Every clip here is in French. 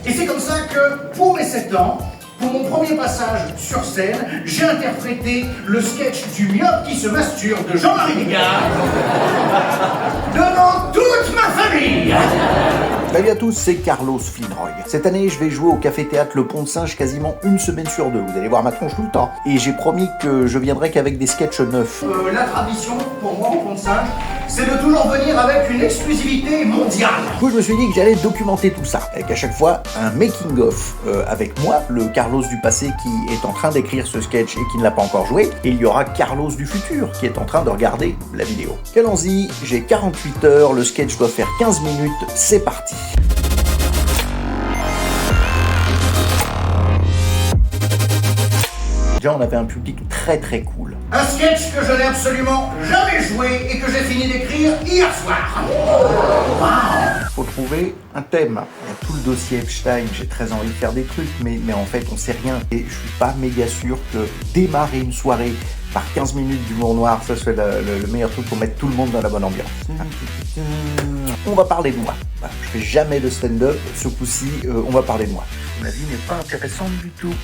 Et c'est comme ça que, pour mes 7 ans, pour mon premier passage sur scène, j'ai interprété le sketch du myope qui se masturbe de Jean-Marie Bigard devant toute ma famille. Salut à tous, c'est Carlos Flinroy. Cette année, je vais jouer au Café-Théâtre Le Pont de Singe quasiment une semaine sur 2. Vous allez voir ma tronche tout le temps. Et j'ai promis que je viendrai qu'avec des sketchs neufs. La tradition, pour moi, au Pont de Singe, c'est de toujours venir avec une exclusivité mondiale. Du coup, je me suis dit que j'allais documenter tout ça, avec à chaque fois un making-of avec moi, le Carlos du passé qui est en train d'écrire ce sketch et qui ne l'a pas encore joué, et il y aura Carlos du futur qui est en train de regarder la vidéo. Allons-y, j'ai 48 heures, le sketch doit faire 15 minutes, c'est parti. Déjà, on avait un public très cool. Un sketch que je n'ai absolument jamais joué et que j'ai fini d'écrire hier soir. Faut trouver un thème. Il y a tout le dossier Epstein, j'ai très envie de faire des trucs, mais en fait on sait rien. Et je suis pas méga sûr que démarrer une soirée par 15 minutes d'humour noir, ça c'est le meilleur truc pour mettre tout le monde dans la bonne ambiance. On va parler de moi. Je fais jamais de stand-up, ce coup-ci on va parler de moi. Ma vie n'est pas intéressante du tout.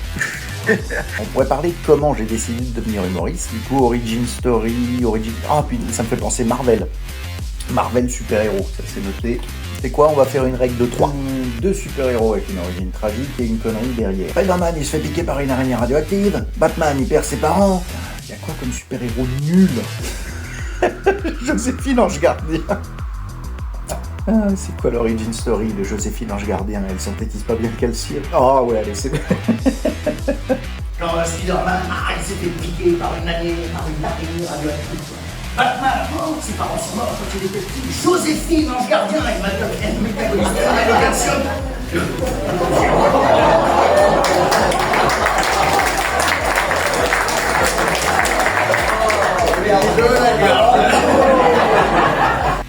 On pourrait parler de comment j'ai décidé de devenir humoriste. Du coup, origin story, puis ça me fait penser Marvel. Marvel super-héros, ça c'est noté. C'est quoi? On va faire une règle de 3. 2 super-héros avec une origine tragique et une connerie derrière. Spider-Man, il se fait piquer par une araignée radioactive. Batman, il perd ses parents. Il y a quoi comme super-héros nul? Joséphine Ange Gardien. Ah, c'est quoi l'origin story de Joséphine Ange Gardien? Elle synthétise pas bien le calcium. Oh ouais, allez, c'est... Genre Spider-Man, il s'était piqué par une araignée radioactive. Batman, ses parents sont morts quand il était petit. Joséphine Ange Gardien, elle métabolise le calcium.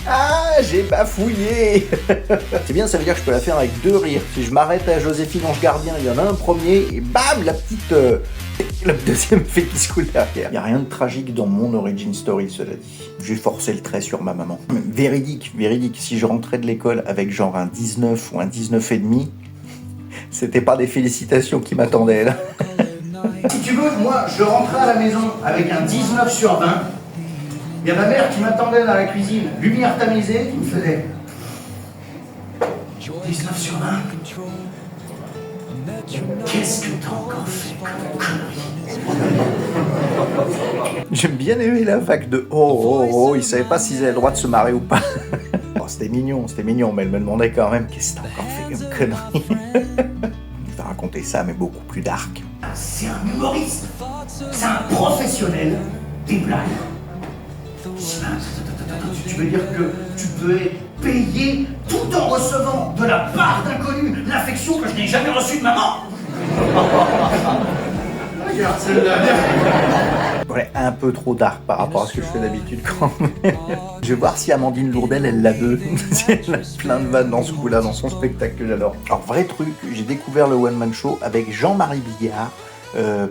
Ah, j'ai bafouillé. C'est bien, ça veut dire que je peux la faire avec 2 rires. Si je m'arrête à Joséphine Ange Gardien, il y en a un premier, et bam, la petite... le deuxième fait qui se coule derrière. Il n'y a rien de tragique dans mon origin story, cela dit. J'ai forcé le trait sur ma maman. Véridique. Si je rentrais de l'école avec genre un 19 ou un 19,5, c'était pas des félicitations qui m'attendaient, là. Si tu veux, moi, je rentrais à la maison avec un 19 sur 20. Il y a ma mère qui m'attendait dans la cuisine, lumière tamisée, qui me faisait 19 sur 20. Qu'est-ce que t'as encore fait comme connerie? J'aime bien aimer la vague de oh, ils savaient pas s'ils avaient le droit de se marrer ou pas. Oh, c'était mignon, mais elle me demandait quand même qu'est-ce que t'as encore fait comme connerie. Je vais raconter ça, mais beaucoup plus dark. C'est un humoriste, c'est un professionnel des blagues. Tu veux dire que tu peux être payé tout en recevant de la part d'inconnus l'affection que je n'ai jamais reçue de maman? Regarde celle-là. Ouais, un peu trop dark par rapport à ce que je fais d'habitude quand même. Je vais voir si Amandine Lourdel, elle la veut. Si elle a plein de vannes dans ce coup-là, dans son spectacle que j'adore. Alors, vrai truc, j'ai découvert le One Man Show avec Jean-Marie Bigard.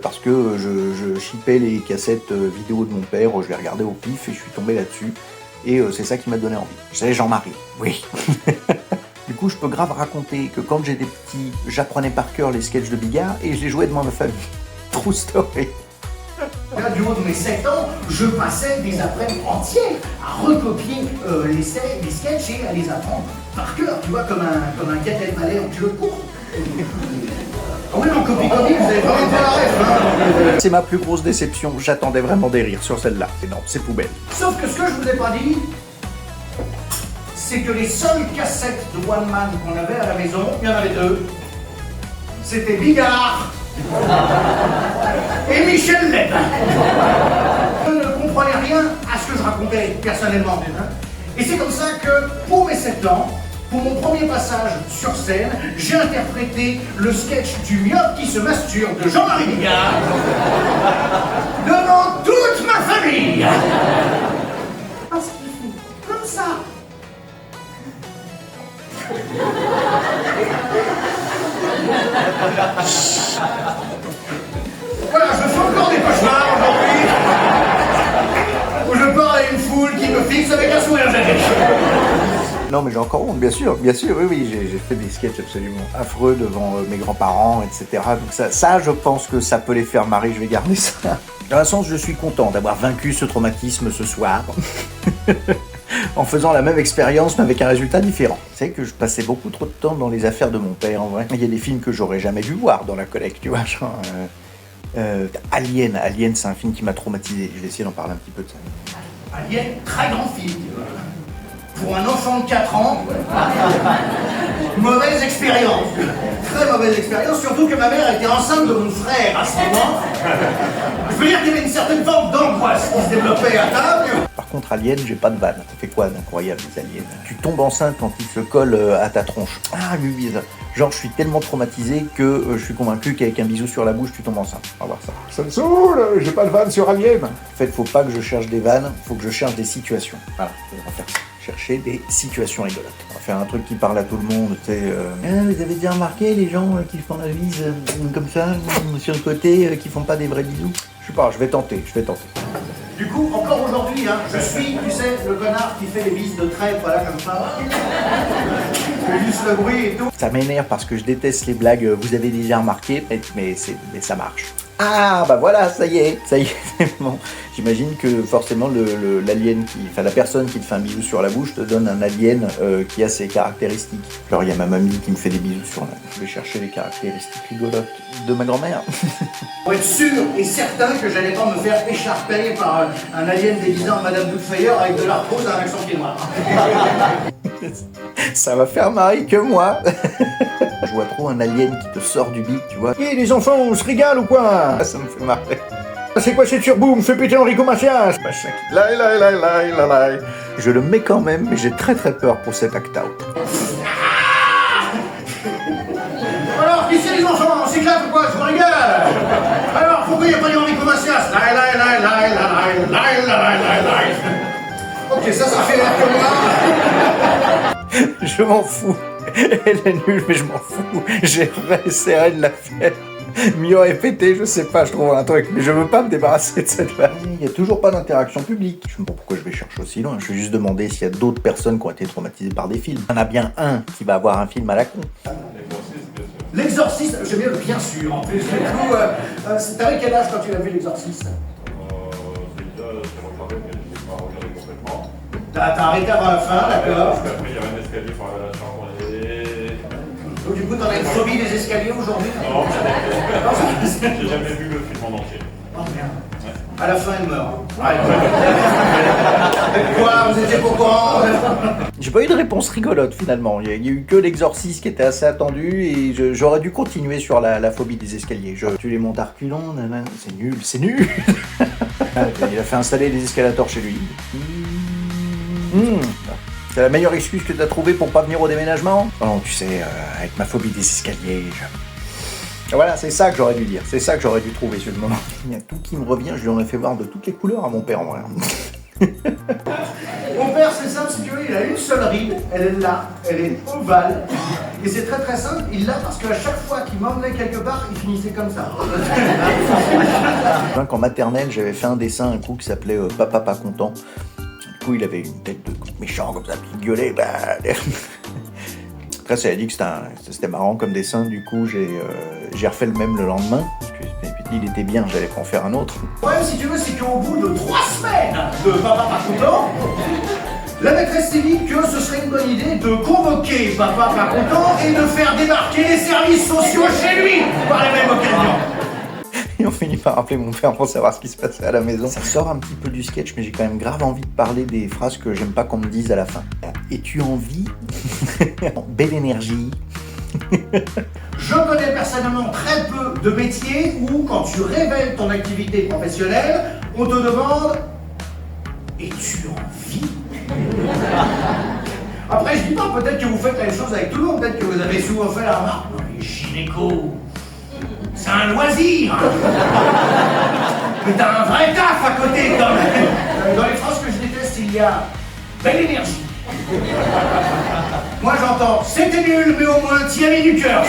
Parce que je shippais les cassettes vidéo de mon père, je les regardais au pif et je suis tombé là-dessus. Et c'est ça qui m'a donné envie. C'est Jean-Marie, oui. Du coup, je peux grave raconter que quand j'étais petit, j'apprenais par cœur les sketchs de Bigard et je les jouais devant ma famille. True story. Du haut de mes 7 ans, je passais des après-midi entiers à recopier les sketchs et à les apprendre par cœur, tu vois, comme un Gad Elmaleh en culotte courte. Ah oui, en copie-copie, vous avez vraiment pas la rêve, hein. C'est ma plus grosse déception, j'attendais vraiment des rires sur celle-là. Et non, c'est poubelle. Sauf que ce que je vous ai pas dit, c'est que les seules cassettes de One Man qu'on avait à la maison, il y en avait 2, c'était Bigard et Michel Leb. Je ne comprenais rien à ce que je racontais personnellement. Et c'est comme ça que, pour mes 7 ans, pour mon premier passage sur scène, j'ai interprété le sketch du myope qui se masturbe de Jean-Marie Bigard devant toute ma famille. Parce qu'il fait comme ça. Voilà, je fais encore des cauchemars aujourd'hui où je parle à une foule qui me fixe avec un sourire. Non, mais j'ai encore honte, bien sûr, oui, j'ai fait des sketchs absolument affreux devant mes grands-parents, etc. Donc ça, je pense que ça peut les faire marrer, je vais garder ça. Dans un sens, je suis content d'avoir vaincu ce traumatisme ce soir. En faisant la même expérience mais avec un résultat différent. C'est que je passais beaucoup trop de temps dans les affaires de mon père en vrai. Il y a des films que j'aurais jamais dû voir dans la collecte, tu vois, genre Alien, c'est un film qui m'a traumatisé. Je vais essayer d'en parler un petit peu de ça. Alien, très grand film. Pour un enfant de 4 ans, mauvaise expérience. Très mauvaise expérience, surtout que ma mère était enceinte de mon frère à ce moment. Je veux dire qu'il y avait une certaine forme d'angoisse qui se développait à table. Par contre, Alien, j'ai pas de vanne. Ça fait quoi d'incroyable, les aliens? Tu tombes enceinte quand ils se collent à ta tronche. Ah oui, ça. Genre, je suis tellement traumatisé que je suis convaincu qu'avec un bisou sur la bouche, tu tombes enceinte. On va voir ça. Ça me saoule, j'ai pas de vanne sur Alien. En fait, faut pas que je cherche des vannes, faut que je cherche des situations. Voilà, on va faire ça. Chercher des situations rigolotes. On va faire un truc qui parle à tout le monde, tu sais. Vous avez déjà remarqué les gens qui font la bise comme ça, sur le côté, qui font pas des vrais bisous? Je sais pas, je vais tenter. Du coup, encore aujourd'hui, hein, je suis, tu sais, le connard qui fait les bises de trèfle, voilà, comme ça. Je fais juste le bruit et tout. Ça m'énerve parce que je déteste les blagues, vous avez déjà remarqué, mais ça marche. Ah, bah voilà, ça y est, bon. J'imagine que forcément l'alien la personne qui te fait un bisou sur la bouche te donne un alien qui a ses caractéristiques. Alors il y a ma mamie qui me fait des bisous sur la bouche. Je vais chercher les caractéristiques rigolotes de ma grand-mère. Pour être sûr et certain que j'allais pas me faire écharper par un alien déguisé en Madame Doubtfire avec de l'arthrose et un accent qui est noir. Ça va faire marrer que moi. Je vois trop un alien qui te sort du bic, tu vois. Et les enfants, on se régale ou quoi? Ça me fait marrer. C'est quoi cette turboum? Fais péter Enrico Macias. Je le mets quand même, mais j'ai très peur pour cet act-out. Alors, qui c'est les enfants? On s'éclate ou quoi? Je vous régale. Alors, pourquoi il n'y a pas eu Enrico Macias? Ok, ça fait l'air que moi. Je m'en fous. Elle est nulle, mais je m'en fous. J'essaierai de la faire. Mieux répéter, je sais pas, je trouve un truc. Mais je veux pas me débarrasser de cette vanne. Il n'y a toujours pas d'interaction publique. Je sais pas pourquoi je vais chercher aussi loin. Je vais juste demander s'il y a d'autres personnes qui ont été traumatisées par des films. Il y en a bien un qui va avoir un film à la con. L'exorciste, j'aime bien sûr. En plus, du coup, t'avais quel âge quand tu l'as vu, l'exorciste? T'as arrêté avant la fin, d'accord. Parce qu'après, il y avait un escalier pour aller à la chambre et... Donc, du coup, t'en as une phobie des escaliers aujourd'hui? Non, j'ai jamais vu le film en entier. Oh merde. À la fin, elle meurt. Quoi? Vous étiez pas au courant? J'ai pas eu de réponse rigolote finalement. Il y a eu que l'exorciste qui était assez attendu et j'aurais dû continuer sur la phobie des escaliers. Tu les montes à reculons, c'est nul. Il a fait installer des escalators chez lui. C'est la meilleure excuse que t'as trouvée pour pas venir au déménagement? Non, tu sais, avec ma phobie des escaliers, Voilà, c'est ça que j'aurais dû dire, c'est ça que j'aurais dû trouver sur le moment. Il y a tout qui me revient, je lui en ai fait voir de toutes les couleurs à mon père en vrai. Mon père, c'est simple, si tu veux, il a une seule ride, elle est là, elle est ovale. Et c'est très simple, il l'a parce qu'à chaque fois qu'il m'emmenait quelque part, il finissait comme ça. Qu'en maternelle, j'avais fait un dessin un coup qui s'appelait Papa pas content. Du coup, il avait une tête de méchant comme ça, puis il gueulait. Après, ça a dit que c'était marrant comme dessin. Du coup, j'ai refait le même le lendemain. Parce que il était bien, j'allais pas en faire un autre. Le problème, si tu veux, c'est qu'au bout de 3 semaines de Papa pas content, la maîtresse s'est dit que ce serait une bonne idée de convoquer Papa pas content et de faire débarquer les services sociaux chez lui par la même occasion. Et on finit par appeler mon père pour savoir ce qui se passait à la maison. Ça sort un petit peu du sketch, mais j'ai quand même grave envie de parler des phrases que j'aime pas qu'on me dise à la fin. Es-tu en vie? Belle énergie. Je connais personnellement très peu de métiers où, quand tu révèles ton activité professionnelle, on te demande « Es-tu en vie ?» Après, je dis pas, peut-être que vous faites la même chose avec tout le monde, peut-être que vous avez souvent fait la remarque « Les gynécos, c'est un loisir. Mais t'as un vrai taf à côté quand même. Dans les phrases que je déteste, il y a belle énergie. Moi j'entends c'était nul, mais au moins t'y as mis du cœur.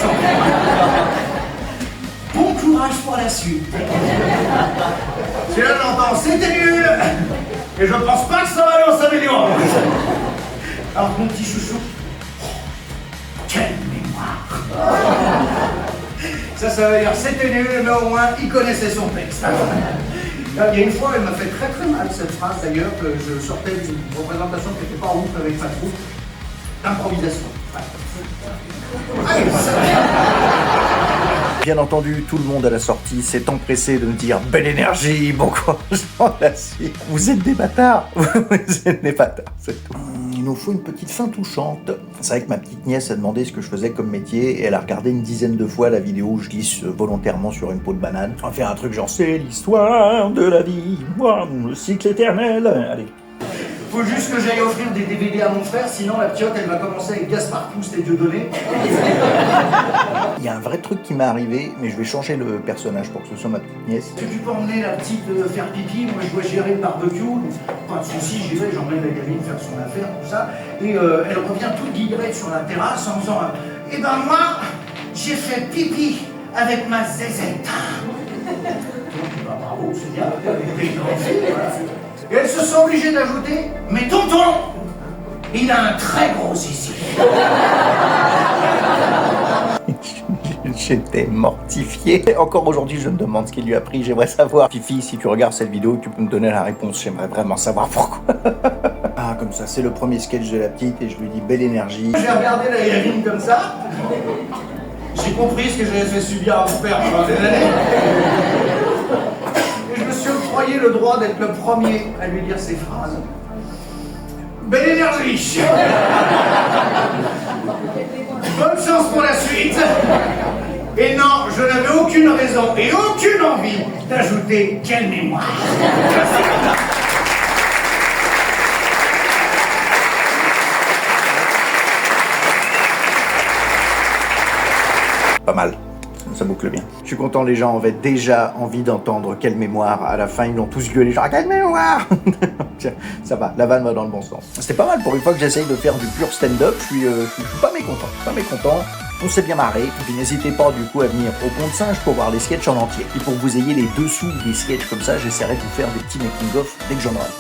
Bon courage pour la suite. C'est là j'entends c'était nul, et je pense pas que ça va aller en s'améliorant. Alors mon petit chouchou, quelle mémoire. Ça veut dire c'était nul, mais au moins il connaissait son texte. Il y a une fois, elle m'a fait très très mal cette phrase d'ailleurs, que je sortais d'une représentation qui n'était pas ouf avec ma troupe d'improvisation. Bien entendu, tout le monde à la sortie s'est empressé de me dire « Belle énergie, bon courage dans la suite. » Vous êtes des bâtards. Vous êtes des bâtards, c'est tout. Il nous faut une petite fin touchante. C'est vrai que ma petite nièce a demandé ce que je faisais comme métier et elle a regardé une dizaine de fois la vidéo où je glisse volontairement sur une peau de banane. On va faire un truc genre « C'est l'histoire de la vie, moi, le cycle éternel. » Allez. Faut juste que j'aille offrir des DVD à mon frère, sinon la petite elle va commencer avec Gaspard Proust et Dieudonné. Il y a un vrai truc qui m'est arrivé, mais je vais changer le personnage pour que ce soit ma petite nièce. Est-ce que tu peux emmener la petite faire pipi? Moi je dois gérer le barbecue, donc pas de soucis, j'y vais, j'emmène la gamine faire son affaire, tout ça. Et elle revient toute guillerette sur la terrasse en disant eh ben moi, j'ai fait pipi avec ma zézette. Bah, bravo, c'est bien, avec des grands filles, voilà. Et elles se sont obligées d'ajouter mais tonton, il a un très gros zizi. J'étais mortifié. Encore aujourd'hui, je me demande ce qu'il lui a pris. J'aimerais savoir. Fifi, si tu regardes cette vidéo, tu peux me donner la réponse. J'aimerais vraiment savoir pourquoi. Ah, comme ça, c'est le premier sketch de la petite et je lui dis belle énergie. J'ai regardé la gamine comme ça. J'ai compris ce que j'avais fait subir à mon père pendant des années. Et je me suis octroyé le droit d'être le premier à lui dire ces phrases. Belle énergie. Bonne chance pour la suite. Et non, je n'avais aucune raison et aucune envie d'ajouter quelle mémoire. Pas mal. Ça boucle bien. Je suis content, les gens avaient déjà envie d'entendre quelle mémoire. À la fin, ils l'ont tous gueulé, genre quelle mémoire. Tiens, ça va, la vanne va dans le bon sens. C'était pas mal pour une fois que j'essaye de faire du pur stand-up. Je suis pas mécontent. Pas mécontent. On s'est bien marré. Et puis n'hésitez pas du coup à venir au Pont de Singe pour voir les sketchs en entier. Et pour que vous ayez les dessous des sketchs comme ça, j'essaierai de vous faire des petits making-of dès que j'en aurai.